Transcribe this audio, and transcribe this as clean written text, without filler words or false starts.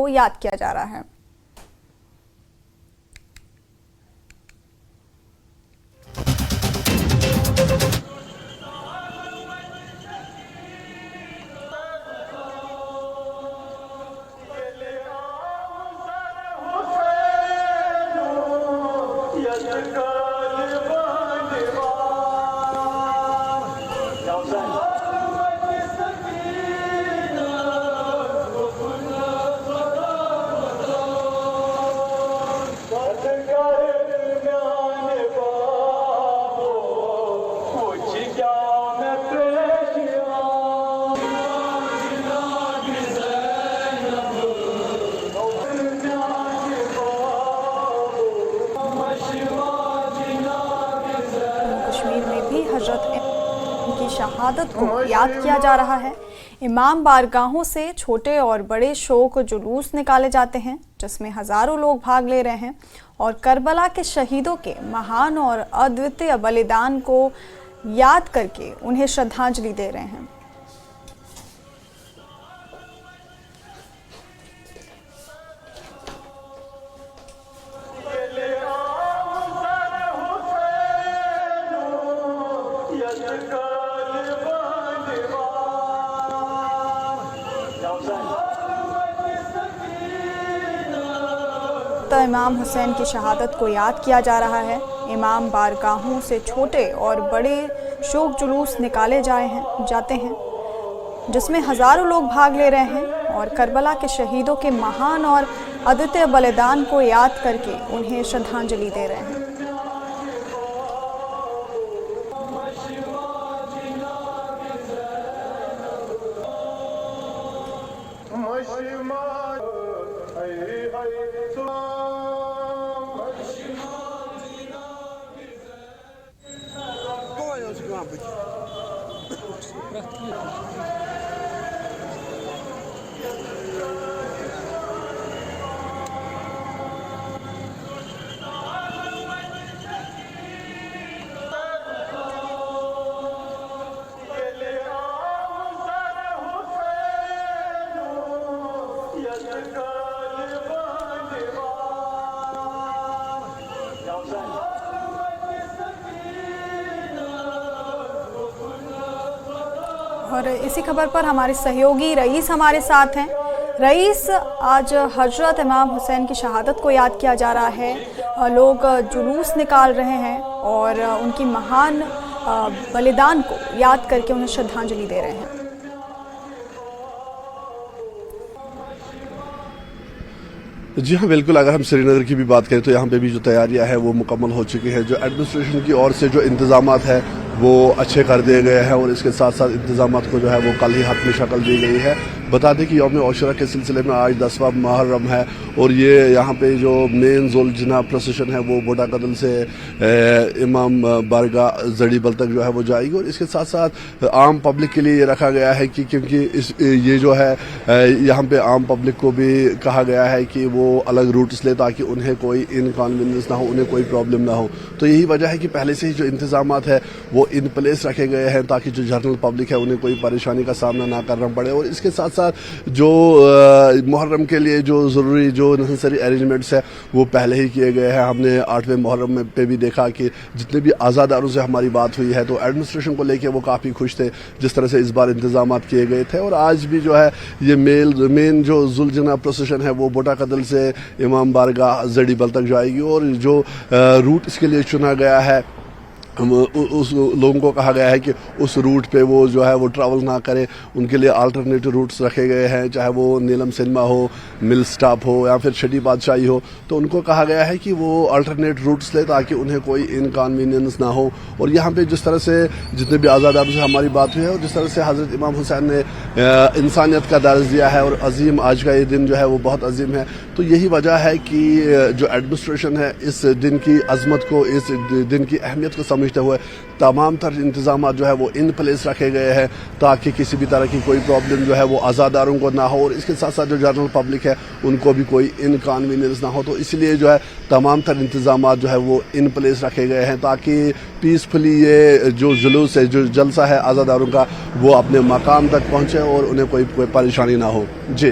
کو یاد کیا جا رہا ہے۔ حضرت کی شہادت کو یاد کیا جا رہا ہے۔ امام بارگاہوں سے چھوٹے اور بڑے شوق جلوس نکالے جاتے ہیں جس میں ہزاروں لوگ بھاگ لے رہے ہیں اور کربلا کے شہیدوں کے مہان اور ادوتیہ بلیدان کو یاد کر کے انہیں شردھانجلی دے رہے ہیں۔ امام حسین کی شہادت کو یاد کیا جا رہا ہے۔ امام بارگاہوں سے چھوٹے اور بڑے شوق جلوس نکالے جاتے ہیں جس میں ہزاروں لوگ بھاگ لے رہے ہیں اور کربلا کے شہیدوں کے مہان اور ادوتیہ بلیدان کو یاد کر کے انہیں شردھانجلی دے رہے ہیں۔ اور اسی خبر پر ہمارے سہیوگی رئیس ہمارے ساتھ ہیں۔ رئیس، آج حضرت امام حسین کی شہادت کو یاد کیا جا رہا ہے، لوگ جلوس نکال رہے ہیں اور ان کی مہان بلیدان کو یاد کر کے انہیں شردھانجلی دے رہے ہیں۔ جی ہاں بالکل، اگر ہم سری نگر کی بھی بات کریں تو یہاں پہ بھی جو تیاریاں ہیں وہ مکمل ہو چکی ہیں۔ جو ایڈمنسٹریشن کی اور سے جو انتظامات ہیں وہ اچھے کر دیے گئے ہیں اور اس کے ساتھ ساتھ انتظامات کو جو ہے وہ کل ہی حتمی شکل دی گئی ہے۔ بتا دیں کہ یوم عاشورہ کے سلسلے میں آج 10واں محرم ہے اور یہ یہاں پہ جو مین ذوالجناح پروسیشن ہے وہ بوٹا قدل سے امام بارگاہ زڑی بل تک جو ہے وہ جائے گی، اور اس کے ساتھ ساتھ عام پبلک کے لیے یہ رکھا گیا ہے کہ کیونکہ یہ جو ہے یہاں پہ عام پبلک کو بھی کہا گیا ہے کہ وہ الگ روٹس لے تاکہ انہیں کوئی انکنوینئنس نہ ہو، انہیں کوئی پرابلم نہ ہو۔ تو یہی وجہ ہے کہ پہلے سے ہی جو انتظامات ہے وہ ان پلیس رکھے گئے ہیں تاکہ جو جنرل پبلک ہے انہیں کوئی پریشانی کا سامنا نہ کرنا پڑے، اور اس کے ساتھ ساتھ جو محرم کے لیے جو ضروری جو نیسیسری ارینجمنٹس ہے وہ پہلے ہی کیے گئے ہیں۔ ہم نے 8ویں محرم میں پہ بھی دیکھا کہ جتنے بھی عزاداروں سے ہماری بات ہوئی ہے تو ایڈمنسٹریشن کو لے کے وہ کافی خوش تھے جس طرح سے اس بار انتظامات کیے گئے تھے، اور آج بھی جو ہے یہ مین جو ذوالجناح پروسیشن ہے وہ بوٹا قدل سے امام بارگاہ زڑی بل تک جائے گی، اور جو روٹ اس کے لیے چنا گیا ہے اس لوگوں کو کہا گیا ہے کہ اس روٹ پہ وہ جو ہے وہ ٹریول نہ کریں، ان کے لیے آلٹرنیٹو روٹس رکھے گئے ہیں، چاہے وہ نیلم سنیما ہو، مل سٹاپ ہو یا پھر چھٹی بادشاہی ہو، تو ان کو کہا گیا ہے کہ وہ آلٹرنیٹ روٹس لے تاکہ انہیں کوئی انکنوینئنس نہ ہو۔ اور یہاں پہ جس طرح سے جتنے بھی عزاداروں سے ہماری بات ہوئی ہے اور جس طرح سے حضرت امام حسین نے انسانیت کا درس دیا ہے اور عظیم آج کا یہ دن جو ہے وہ بہت عظیم ہے، تو یہی وجہ ہے کہ جو ایڈمنسٹریشن ہے اس دن کی عظمت کو، اس دن کی اہمیت کو سمجھتے ہوئے تمام تر انتظامات جو ہے وہ ان پلیس رکھے گئے ہیں تاکہ کسی بھی طرح کی کوئی پرابلم جو ہے وہ عزاداروں کو نہ ہو، اور اس کے ساتھ ساتھ جو جنرل پبلک ہے ان کو بھی کوئی انکنوینئنس نہ ہو۔ تو اس لیے جو ہے تمام تر انتظامات جو ہے وہ ان پلیس رکھے گئے ہیں تاکہ پیسفلی یہ جو جلوس ہے، جو جلسہ ہے عزاداروں کا، وہ اپنے مقام تک پہنچے اور انہیں کوئی پریشانی نہ ہو۔ جی